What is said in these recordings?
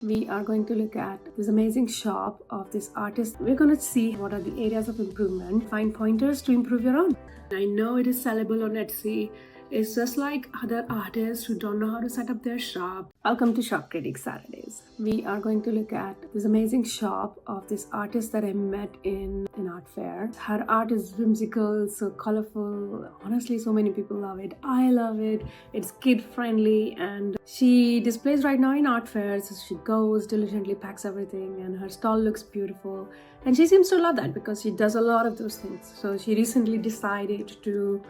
We are going to look at this amazing shop of this artist. We're going to see what are the areas of improvement, find pointers to improve your own. I know it is sellable on Etsy. It's just like other artists who don't know how to set up their shop. Welcome to Shop Critics Saturdays. We are going to look at this amazing shop of this artist that I met in an art fair. Her art is whimsical, so colorful. Honestly, so many people love it. I love it. It's kid friendly, and she displays right now in art fairs. She goes, diligently packs everything, and her stall looks beautiful. And she seems to love that because she does a lot of those things. So she recently decided to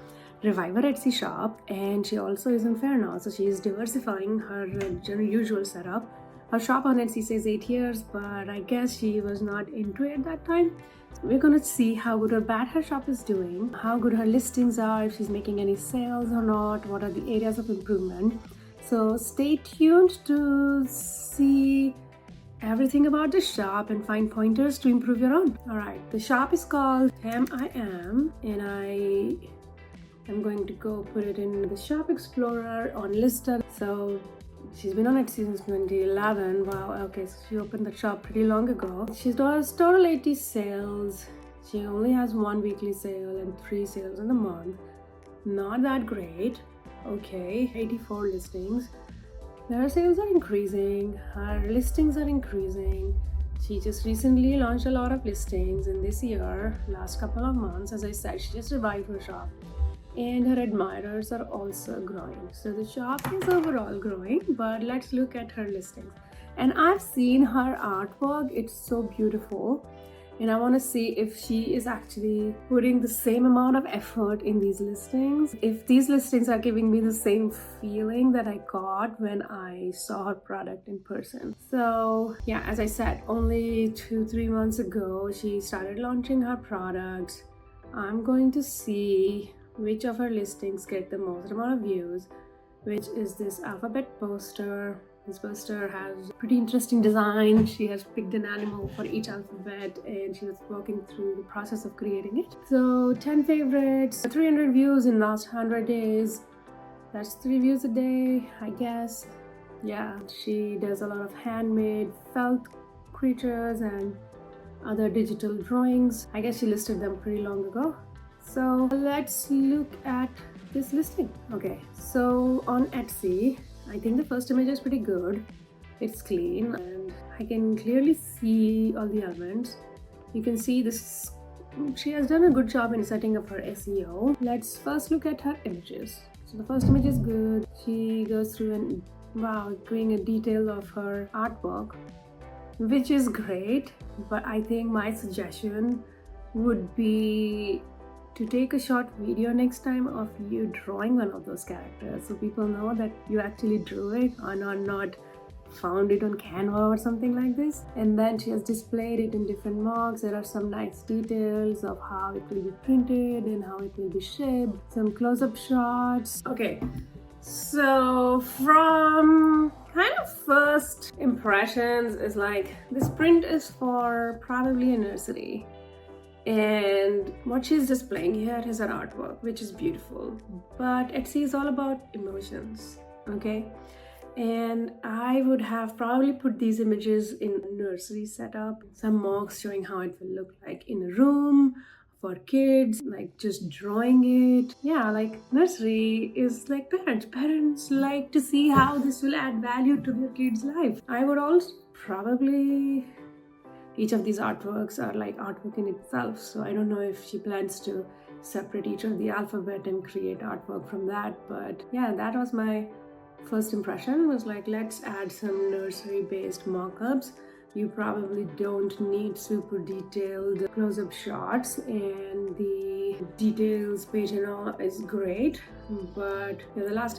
revive her Etsy shop, and she also is on fair now, so she is diversifying her usual setup. Her shop on Etsy says 8 years, but I guess she was not into it that time. So we're gonna see how good or bad her shop is doing, how good her listings are, if she's making any sales or not, what are the areas of improvement. So stay tuned to see everything about the shop and find pointers to improve your own. Alright, the shop is called I Am, and I'm going to go put it in the Shop Explorer on Lister. So she's been on Etsy since 2011. Wow, okay, so she opened the shop pretty long ago. She does total 80 sales. She only has 1 weekly sale and 3 sales in the month. Not that great. Okay, 84 listings. Her sales are increasing. Her listings are increasing. She just recently launched a lot of listings in this year, last couple of months. As I said, she just revived her shop. And her admirers are also growing. So the shop is overall growing, but let's look at her listings. And I've seen her artwork, it's so beautiful. And I want to see if she is actually putting the same amount of effort in these listings. If these listings are giving me the same feeling that I got when I saw her product in person. So yeah, as I said, only 2-3 months ago, she started launching her products. I'm going to see which of her listings get the most amount of views, which is this alphabet poster. This poster has pretty interesting design. She has picked an animal for each alphabet, and she was walking through the process of creating it. So 10 favorites, 300 views in last 100 days. That's 3 views a day, I guess. Yeah, she does a lot of handmade felt creatures and other digital drawings. I guess she listed them pretty long ago. So let's look at this listing. Okay, so on Etsy, I think the first image is pretty good. It's clean and I can clearly see all the elements. You can see this, she has done a good job in setting up her SEO. Let's first look at her images. So the first image is good. She goes through and doing a detail of her artwork, which is great, but I think my suggestion would be to take a short video next time of you drawing one of those characters so people know that you actually drew it and not found it on Canva or something like this. And then she has displayed it in different mocks. There are some nice details of how it will be printed and how it will be shaped, some close-up shots. Okay, so from kind of first impressions is like this print is for probably a nursery. And what she's displaying here is her artwork, which is beautiful. But Etsy is all about emotions, okay? And I would have probably put these images in a nursery setup. Some mocks showing how it will look like in a room for kids, like just drawing it. Yeah, like nursery is like parents. Parents like to see how this will add value to their kids' life. I would also probably... Each of these artworks are like artwork in itself, so I don't know if she plans to separate each of the alphabet and create artwork from that, but yeah, that was my first impression, was like, let's add some nursery based mock-ups. You probably don't need super detailed close-up shots, and the details page and all is great, but yeah, the last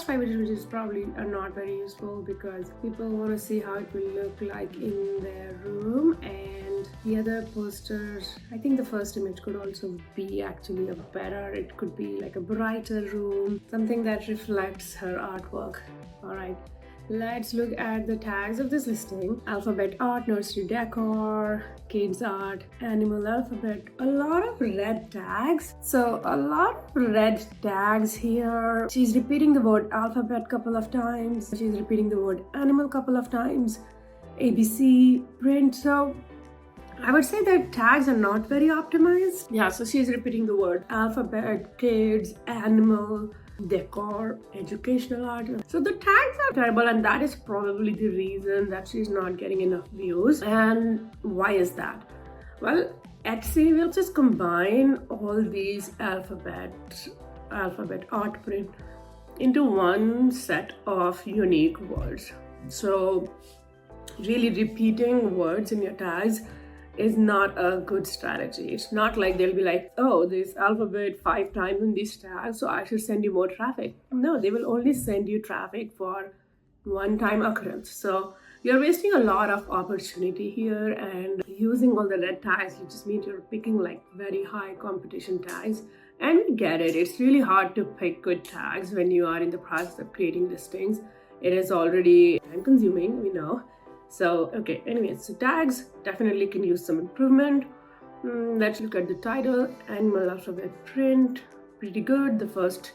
5 images probably are not very useful because people want to see how it will look like in their room. And the other posters, I think the first image could also be actually it could be like a brighter room, something that reflects her artwork. All right. Let's look at the tags of this listing. Alphabet art, nursery decor, kids art, animal alphabet. A lot of red tags. So a lot of red tags here. She's repeating the word alphabet couple of times. She's repeating the word animal couple of times. ABC, print. So I would say that tags are not very optimized. Yeah, so she's repeating the word alphabet, kids, animal, decor, educational art. So the tags are terrible, and that is probably the reason that she's not getting enough views. And why is that? Well, Etsy will just combine all these alphabet art print into one set of unique words. So really repeating words in your tags is not a good strategy. It's not like they'll be like, oh, this alphabet 5 times in this tag, so I should send you more traffic. No, they will only send you traffic for one-time occurrence. So you're wasting a lot of opportunity here, and using all the red tags, you just mean you're picking like very high competition tags. And we get it. It's really hard to pick good tags when you are in the process of creating listings. It is already time consuming, we know. So, okay, anyways, so tags definitely can use some improvement. Let's look at the title. Animal alphabet print, pretty good. The first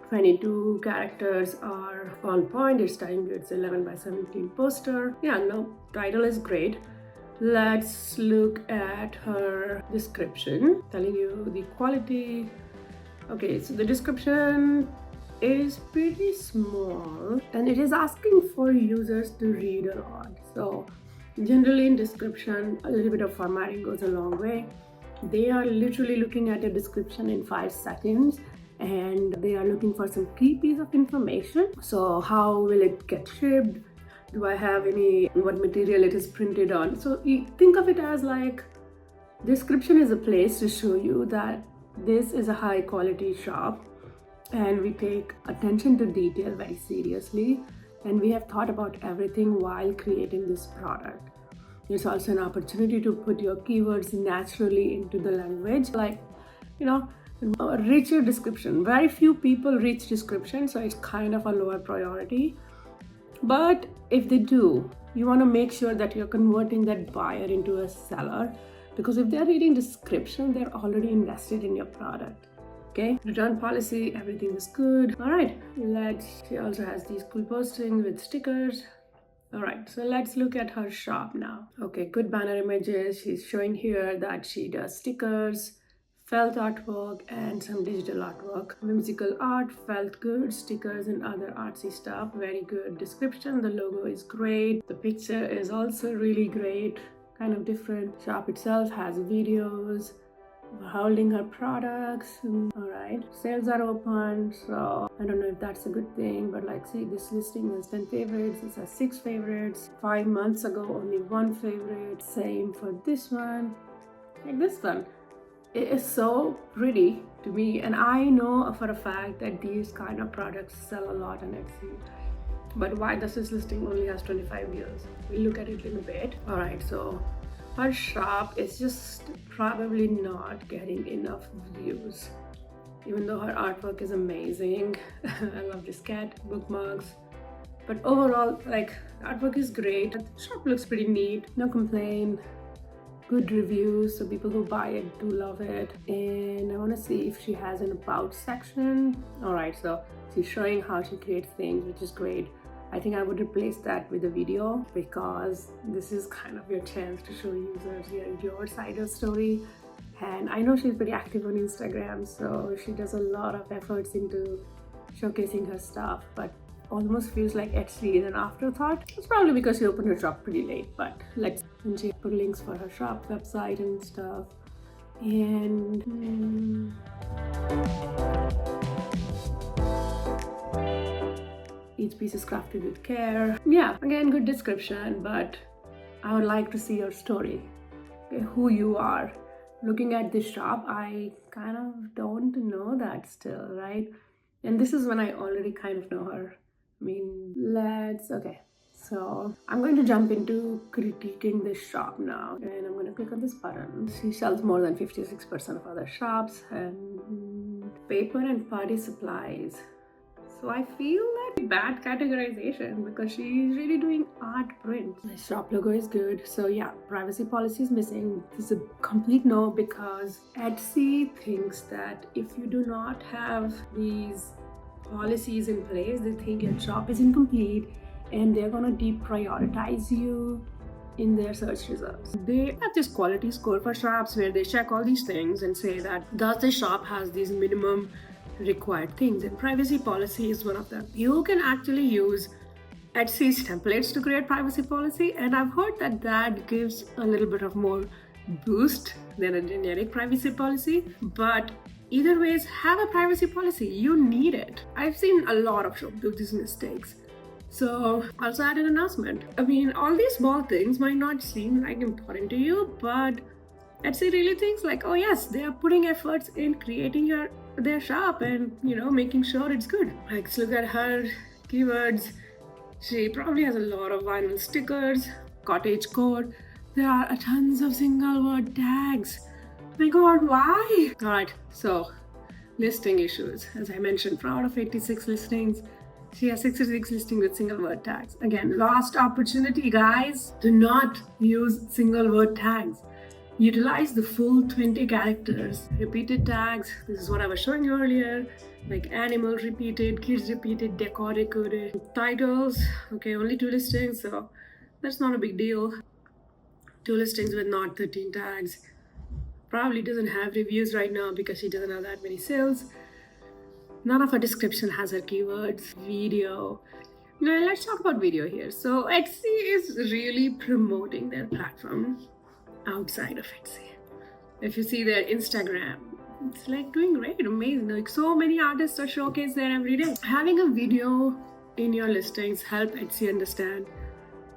22 characters are on point. It's telling you it's 11 by 17 poster. Yeah, no, title is great. Let's look at her description, telling you the quality. Okay, so the description is pretty small, and it is asking for users to read a lot. So generally in description, a little bit of formatting goes a long way. They are literally looking at a description in 5 seconds, and they are looking for some key piece of information. So how will it get shipped? Do I have what material it is printed on? So you think of it as like, description is a place to show you that this is a high quality shop, and we take attention to detail very seriously, and we have thought about everything while creating this product. It's also an opportunity to put your keywords naturally into the language, like, a richer description. Very few people reach description, so it's kind of a lower priority. But if they do, you want to make sure that you're converting that buyer into a seller, because if they're reading description, they're already invested in your product. Okay, return policy, everything is good. All right, she also has these cool postings with stickers. All right, so let's look at her shop now. Okay, good banner images. She's showing here that she does stickers, felt artwork, and some digital artwork. Whimsical art, felt good, stickers and other artsy stuff. Very good description. The logo is great. The picture is also really great, kind of different. Shop itself has videos holding her products. All right, sales are open, so I don't know if that's a good thing, but like, see, this listing has 10 favorites. This has 6 favorites. 5 months ago, only 1 favorite. Same for this one. Like this one, it is so pretty to me, and I know for a fact that these kind of products sell a lot on Etsy. But why does this listing only has 25 views? We'll look at it in a bit. All right, so her shop is just probably not getting enough views, even though her artwork is amazing. I love this cat, bookmarks. But overall, like, artwork is great. The shop looks pretty neat, no complaint. Good reviews, so people who buy it do love it. And I want to see if she has an about section. All right, so she's showing how she creates things, which is great. I think I would replace that with a video, because this is kind of your chance to show users your side of story. And I know she's pretty active on Instagram, so she does a lot of efforts into showcasing her stuff, but almost feels like Etsy is an afterthought. It's probably because she opened her shop pretty late, but and she put links for her shop website and stuff. And each piece is crafted with care. Yeah, again, good description, but I would like to see your story, okay, who you are. Looking at this shop, I kind of don't know that still, right? And this is when I already kind of know her. I mean, okay. So I'm going to jump into critiquing this shop now, and I'm going to click on this button. She sells more than 56% of other shops, and paper and party supplies. So I feel that bad categorization because she's really doing art prints. The shop logo is good. So yeah, privacy policy is missing. This is a complete no because Etsy thinks that if you do not have these policies in place, they think your shop is incomplete and they're gonna deprioritize you in their search results. They have this quality score for shops where they check all these things and say that does the shop has these minimum required things, and privacy policy is one of them. You can actually use Etsy's templates to create privacy policy, and I've heard that that gives a little bit of more boost than a generic privacy policy. But either ways, have a privacy policy. You need it. I've seen a lot of shops do these mistakes. So also add an announcement. I mean, all these small things might not seem like important to you, but Etsy really thinks like, oh yes, they are putting efforts in creating their shop and making sure it's good. Like, let's look at her keywords. She probably has a lot of vinyl stickers, cottage core. There are tons of single word tags. My god, why? Alright, so listing issues. As I mentioned, out of 86 listings, she has 66 listings with single word tags. Again, lost opportunity, guys. Do not use single word tags. Utilize the full 20 characters. Repeated tags, this is what I was showing you earlier, like animal repeated, kids repeated, decor decoded. Titles, okay, only 2 listings, so that's not a big deal. 2 listings with not 13 tags. Probably doesn't have reviews right now because she doesn't have that many sales. None of her description has her keywords. Video. Now let's talk about video here. So Etsy is really promoting their platform outside of Etsy. If you see their Instagram, it's like doing great, amazing. Like so many artists are showcased there every day. Having a video in your listings help Etsy understand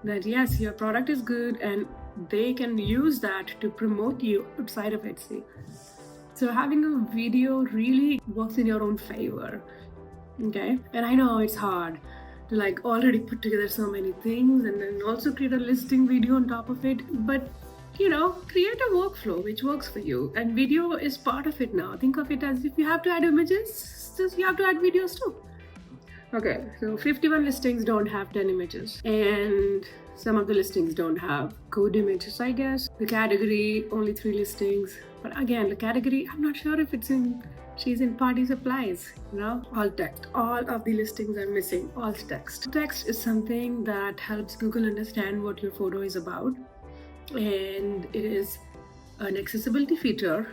that yes, your product is good and they can use that to promote you outside of Etsy. So having a video really works in your own favor, okay? And I know it's hard to like already put together so many things and then also create a listing video on top of it, but create a workflow which works for you, and video is part of it now. Think of it as if you have to add images, just you have to add videos too. Okay, so 51 listings don't have 10 images, and some of the listings don't have good images, I guess. The category, only 3 listings. But again, the category, I'm not sure if she's in party supplies, all text. All of the listings are missing, all text. Text is something that helps Google understand what your photo is about. And it is an accessibility feature,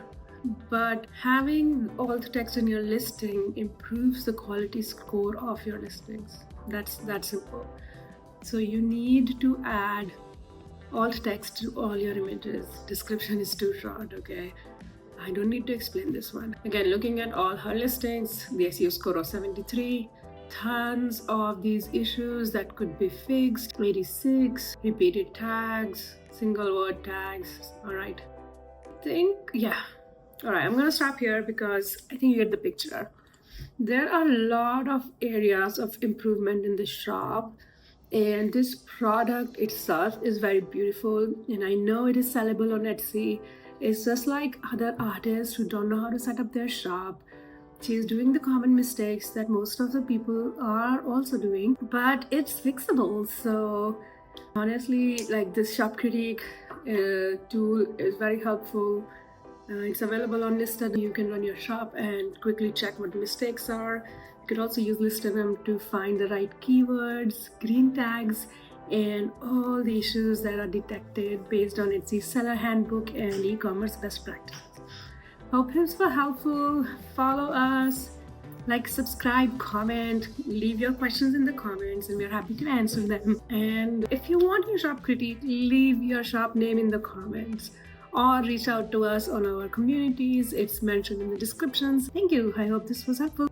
but having alt text in your listing improves the quality score of your listings. That's that simple. So you need to add alt text to all your images. Description is too short, okay? I don't need to explain this one. Again, looking at all her listings, the SEO score of 73, tons of these issues that could be fixed, 86, repeated tags, single word tags. All right, all right, I'm gonna stop here because I think you get the picture. There are a lot of areas of improvement in the shop, and this product itself is very beautiful, and I know it is sellable on Etsy. It's just like other artists who don't know how to set up their shop. She's doing the common mistakes that most of the people are also doing, but it's fixable. So honestly, like this shop critique tool is very helpful. It's available on Listed. You can run your shop and quickly check what the mistakes are. You could also use Listed to find the right keywords, green tags, and all the issues that are detected based on Etsy's seller handbook and e-commerce best practices. Hope tips were helpful. Follow us, like, subscribe, comment, leave your questions in the comments, and we're happy to answer them. And if you want your shop critique, leave your shop name in the comments or reach out to us on our communities. It's mentioned in the descriptions. Thank you. I hope this was helpful.